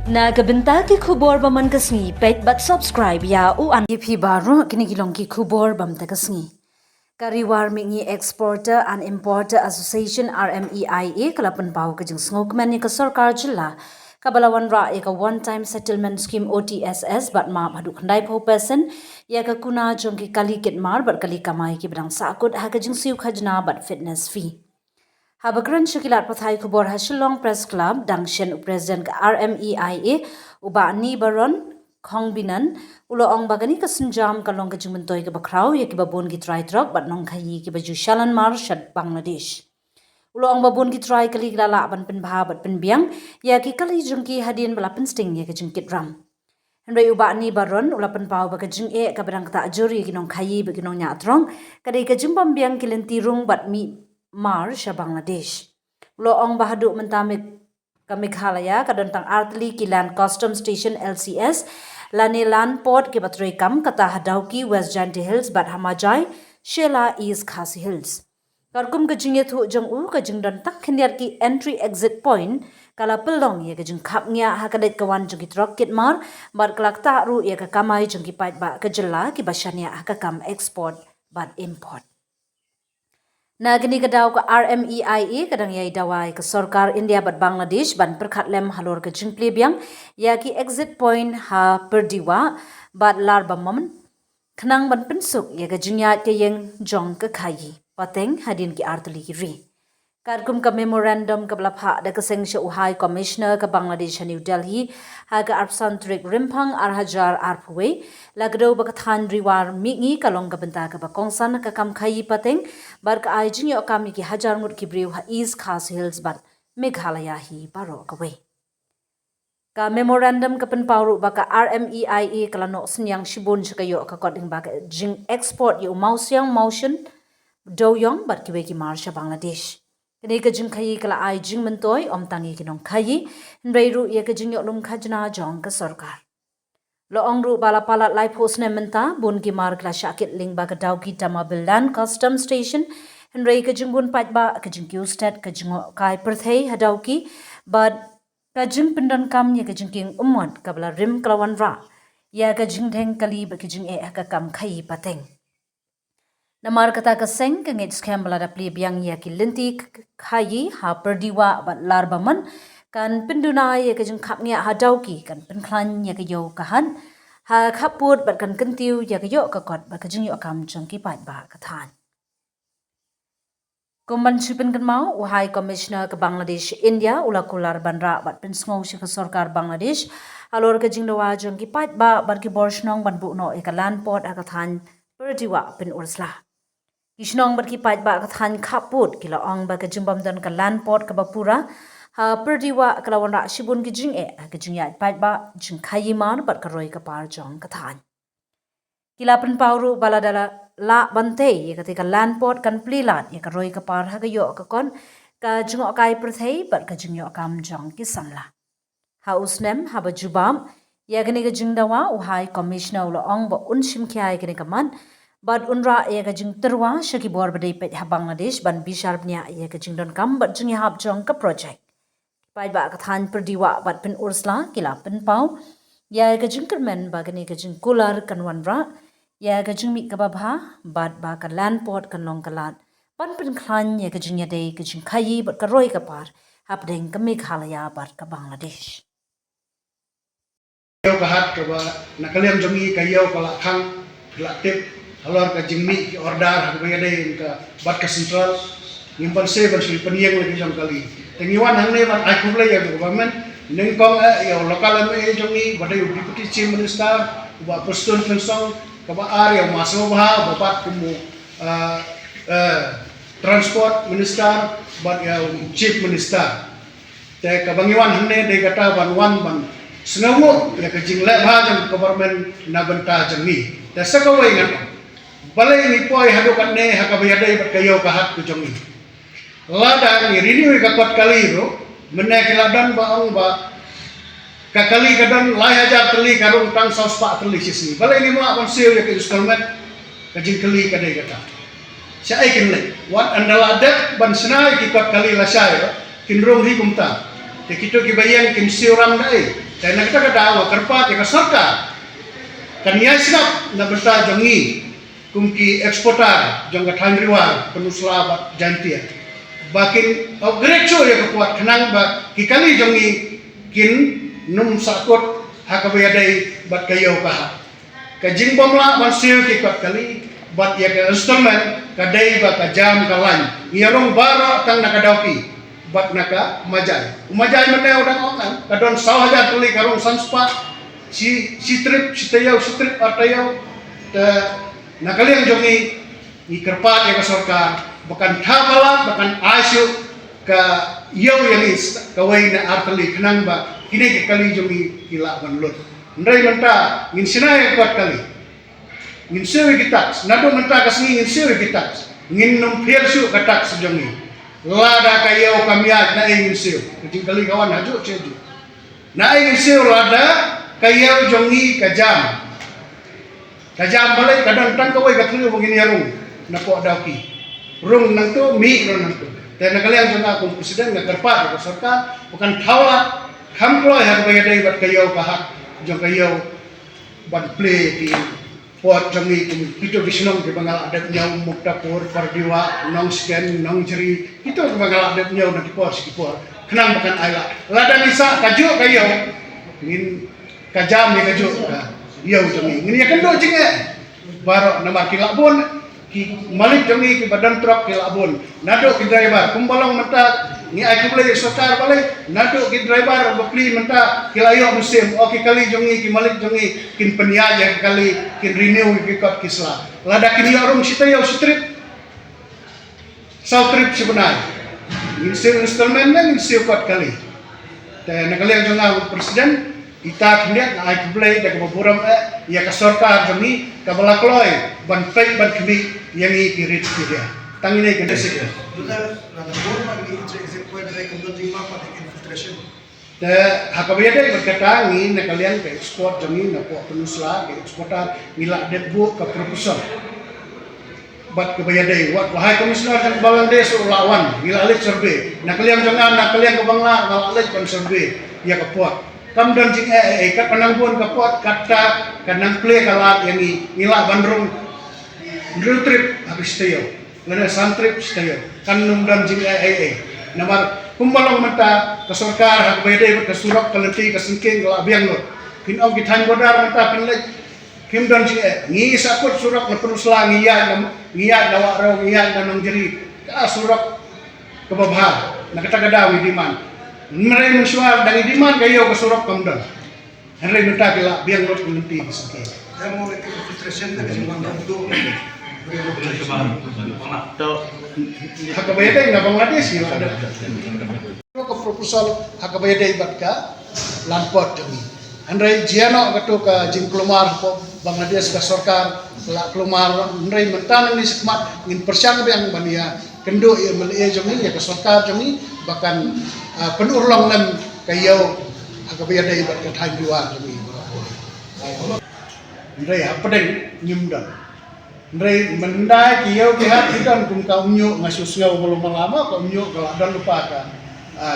Nagabenta ki khubor baman kasngi pet but subscribe ya u an ki baro kini gilong ki khubor bam ta kasngi Kariwar Mingi Exporter and Importer Association RMEIA kalapan pau ka jing snokman ni ka sarkar jilla kabalawan ra ya ka one time settlement scheme OTSS but ma badu khandai pho person ya ka kuna jong ki kali kit mar but kali kamai ki bidang sakut ha ka jing siu khajna but fitness fee Habagran Shakilat Pathai Kubor Hashilong Press Club Dangshen President RMEIA Ubani Baron Khongbinan Ulo Ong Bagani Kasunjam Kalong Kajumantoy Kabakraw Yakibabun Gitrai Trok But Nong Kayi Kibajushalan Marshad Bangladesh Ulo Ong Babun Gitrai Kaligala Ban Pinbha But Pinbiang Yaki Kali Junki Hadin Balapan Sting Yakajungkit Ram Henry Ubani Baron Ulapan Pau Bakajung E Kabadang Kata Juri Ginong Kayi Baginong Nyatrong Kadai Kajumbam Biang Kilentirung But Mi Mar sa Bangladesh. Loong bahaduk mentamik ke Meghalaya kadantang Artli ki Land Custom Station LCS lani land port ke Batrekam kata Hadauki West Janti Hills bat Hamajai Shela East Khasi Hills. Karkum ke jingye thu jong u ke jing dan tak khiniar ki entry exit point kala pelong ye ke jing khap nya hakadet kawan jong ki trok kit mar bar kelak ta ru ye ke kamai jong ki pait ba ke jela ki basyania hakam export bat import. Nagini kadaw ka RMEIA kadang yai dawai ke Sarkar India bat Bangladesh ban perkhat lem halor ke jingple biang ya ki exit point ha perdiwa bat lar bamam khnang ban pensuk ya ke jinya ke yeng jong ke khayi pateng hadin ki artli ki ri Karkum ka memorandum ka blapha da kaseng sha High Commissioner ka Bangladesh New Delhi ha ka Arpsantrik Rimpang Arhajar Arpwe lagdo ba kathan riwar mingi kalong ka benta ka bakongsan ka kam khayi pateng bar ka ai jing yo kam ki hajar ngut ki brew ha East Khas Hills bar Meghalaya hi baro ka we ka memorandum ka pen pawru ba ka RMEIA kalano senyang shibun shikayo ka koding ba ka jing export yo mausyang motion doyong bar ki we ki marsha Bangladesh Kini ka jing khayi kala ai jing mentoy om tangi kinong khayi nreiru ye ka jing yoklum khajna jong ka sarkar lo ongru bala palat lai post ne menta bun ki mar kla shakit ling ba ka dauki tamabil land custom station nrei ka jing bun pat ba ka jing stat ka jing kai perthei hadauki but ka jing pindan kam ye ka jing king umot kabla rim klawan ra ya ka jing dheng kali ba ka jing e ka kam khayi pateng Namar kata ka seng ka ngit scam balada pli biang ya ki linti khayi ha perdiwa bat larbaman kan pinduna ya ka jing khap ngia ha dauki kan penklan ya ka yo kahan ha khaput bat kan kentiu ya ka yo ka kot ba ka jing yo kam jang ki pat ba ka than Kumban sipen kan mau High Commissioner ke Bangladesh India ulakular banra bat pensngau shi ka sarkar Bangladesh alor ka jing dawa jang ki pat ba bar ki borshnong ban bu no e ka land port ka than perdiwa pen ursla Ishnong berki pait ba kathan khaput kila ong ba ka jimbam dan ka land port ka bapura ha perdiwa kalawan ra shibun ki jing e ka jing ya pait ba jing khayi man bat ka roi ka par jong kathan Kila pen pawru baladala la bante ye ka land port kan plilat ye ka roi ka par ha ka yo ka kon ka jing kai perthei bat ka jing yo kam jong ki samla Ha usnem ha ba jubam ya gani ka jing dawa High Commissioner lo ong ba unshim kya gani ka man Bad unra ya ka jing terwa shaki bor badai pet ha Bangladesh ban bisharpnya ya ka jing don kam bat jing hab jong ka project. Pai ba ka than perdiwa bat pen ursla kila pen pau ya ka jing kermen ba gani ka jing kular kan wanra ya ka jing mi ka babha bat ba ka land port kan long kalat ban pen klan ya ka jing ya dei ka jing khayi bat ka roi ka par hap deng ka Meghalaya bat ka Bangladesh. Yo ka hat ka ba nakaliam jongi ka yo ka lakhang relatif Halor ka jingmi ki ordar ha bayade ka bat ka central ngimpan se ban sul paniang lagi jong kali tengiwan hangne ban ai kuble ya government ning kong ya lokal me jongi badai deputy chief minister ba postun pensong ka ba ar ya maso ba bapat kumu transport minister bat ya chief minister te ka bangiwan hangne de kata ban wan ban sengamu ya ka jingle ba jong government na banta jangi te sakawai ngan Balai ni poi hadukan ne hakabayadai bat kayo kahat ku jongi. Lada ni renew ka kot kali ro menne kiladan ba ong ba kakali kadan lai hajar teli karung tang sos pa teli sisi. Balai ni mo akon sil ya ke installment kajing kali kadai kata. Sia ai kinle wat andala adat ban senai ki kot kali la sai ro kinrong hi kumta. Te kito ki bayang kin siuram dai. Dan nak kita kata kerpa yang sarka kaniai sinap na benta jongi kumki eksportar jong katang riwar penusla bat jantia bakin grecho ya kekuat kenang ba kikali jongi kin num sakot hakabayadai bat kayo kaha kajing bomla mansil kikat kali bat ya ke instrument kadai ba kajam kalan ngirong bara tang nakadapi bat naka majai mana udang orang kadon sawaja tuli karong sanspa si trip artayau te nakaliang jongi ni kerpat ya sorka bahkan thabalat bahkan asyuk ka yau yang is kawai na artali kenang ba kini ke kali jongi kila banlut ndai menta ngin sinai kuat kali ngin sewe kitak nado menta kasni ngin sewe kitak ngin num piersu katak sejongi lada kayo kamiat na ingin siyo kucing kali kawan haju ceju na ingin siyo lada kayo jongi kajam balai kadang tang kawai katulu begini yarung na po daki rung nang tu mi rung nang tu dan nakaliang jonga kung presiden na kerpat ko sarka bukan thawa khamklo har bayadai bat kayo kahak jong kayo ban play di pot jongi kita bisnong di bangal adat nyau muktapur pardiwa nong scan nong jeri kita di bangal adat nyau na dipor sikipor kenang bukan aila lada nisa kaju kayo ngin kajam ni kaju yau jongi ngin ya kendo jinge baro nama kilabun ki malik jongi ki badan truk kilabun nado ki driver kumbalong mata ni ai boleh sotar balai nado ki driver bokli menta kilayo musim oke kali jongi ki malik jongi kin penyaja kali kin renew ki kot kisla lada kini orang sitayo strip south trip sebenarnya ini installment nang isi kot kali dan nakaliang jonga presiden ita kendiat na ai boleh dak boburam ya ka sorkar jongi ka balakloy ban fake ban kini yang irit dia tangine ke desik te hakabayade berkata ngin nakalian ke ekspor jongi na po penusla ke eksportar ngila debu ke proposal bat kebayade wat wahai komisioner dan Bangladesh lawan ngila alit survey nakalian jongan nakalian ke Bangla alit kon survey ya ke pot kam dan jing kat panangbun ke pot kata kanang play kalat yang ngila bandrung drill trip habis tayo lana sun trip tayo kanung dan jing namar kumbalong mata ke sarkar hakabayade ke surak kelenti ke sengking ke labiang lo kinong kitan godar mata pinlek kim dan jing ngi sakut surak na penusla ngiya na waro ngiya na nong jeri ka surak ke babha nakatagadawi diman mere musuar dangi diman kayo ke surak kamdan henry mata kila biang lo kelenti ke sengking Kamu itu frustration dari semua itu. Hakabayade na Bangladesh yo ada ko proposal hakabayade batka lampot kami andai jiano gato ka jingklumar ko Bangladesh ka sarkar la klumar andai mentan ni sekmat ngin persyang yang bania kendo ye melie jomi ya ka sarkar jomi bahkan penurlong nan kayo hakabayade batka thai dua jomi andai apedeng nyumdan Ndrai mendai kiau kihat ikan kum kau nyuk ngasus ngau belum lama kau nyuk kalau dan lupa kan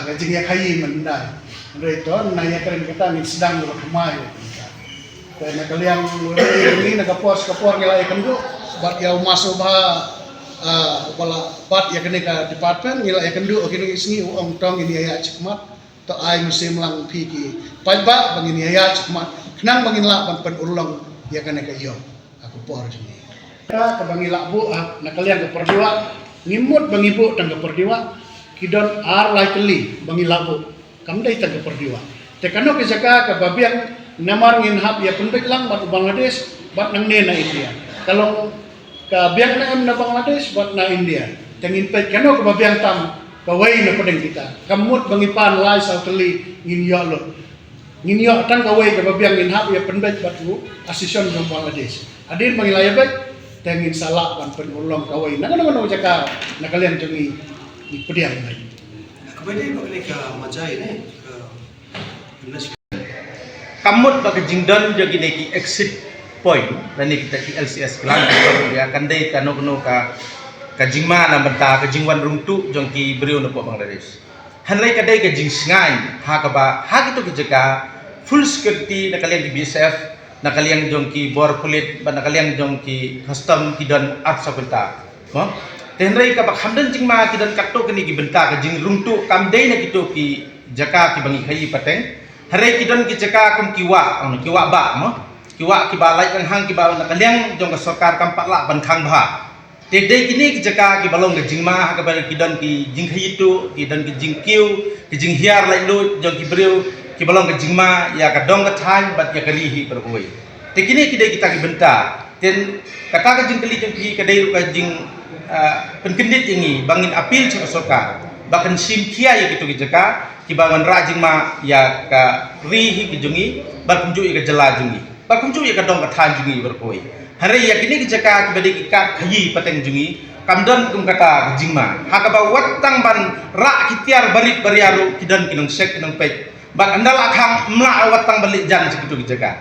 gajing ya kai mendai ndrai to naya keren kita ni sedang lo kemai dan kalian ini nak kapor ngela ikan tu bat yau masuk bah bala bat ya kene ka department ngela ikan tu kini isni ong tong ini ya cekmat to ai musim lang piki paiba bangin ya cekmat kenang bangin la pan ulang ya kene ka yo aku por sini ka bangi lakbu nakalian ke perdiwa ngimut bangi bu tang ke perdiwa kidon ar likely bangi lakbu kamdai tang ke perdiwa te kano ke jaka ke babiang namar ngin hab ya pendek lang bat Bangladesh bat nang ne na India kalau ka biang na na Bangladesh bat na India tengin pet kano ke babiang tam kawai na pedeng kita kamut bangi pan lai sauteli ngin yo lo ngin yo tang kawai ke babiang ngin hab ya pendek bat bu asison ng Bangladesh adin bangi layabek tengin salah kan penulong kawai nang jaka nakalian jongi di pediang lagi Kemudian bagaimana ke majai ni ke kamut bagi jingdan jadi neki exit point dan kita di LCS kelang ya kandai kanu ka jingma na benta ka jingwan rungtu jongki beriu no Bangladesh hanlai kadai ka jing sngai ha ka ba ha gitu ke jaka full security nakaliang ki BSF nakaliang jong ki bor kulit ba nakaliang jong ki custom kidan art sabenta mo tenrai ka bakhamdan jingma kidan katto kini ki benta ka jing rungtu kamdei na kito ki jaka ki bangi khai pateng hare kidan ki jaka kum kiwa ba mo kiwa ki balai kang hang ki ba nakaliang jong ka sarkar kampak la ban khang bha Tegdei kini ki jaka ki balong ke jingma ka bari kidan ki jing hitu kidan ki jing kiu ki jing hiar lai lu jong ki breu ki balong ke jingma ya ka dong ka thai bat ya kalihi berhoi te kini kidai kita ki benta ten kata ka jing kali jong ki kadai ka jing penkendit ini bangin apil sa sarkar bakan sim kia ya kitu ki jaka ki bangan ra jingma ya ka rihi ki jungi bar kunju ka jela jungi bar kunju ka dong ka than jungi berhoi hari yakini kijaka kibadi ikat kayi pateng jungi kamdan kum kata jingma hakaba watang ban ra kitiar barit bariaru kidan kinong sek kinong pet bak andal akhang mla watang balik jan segitu kijaka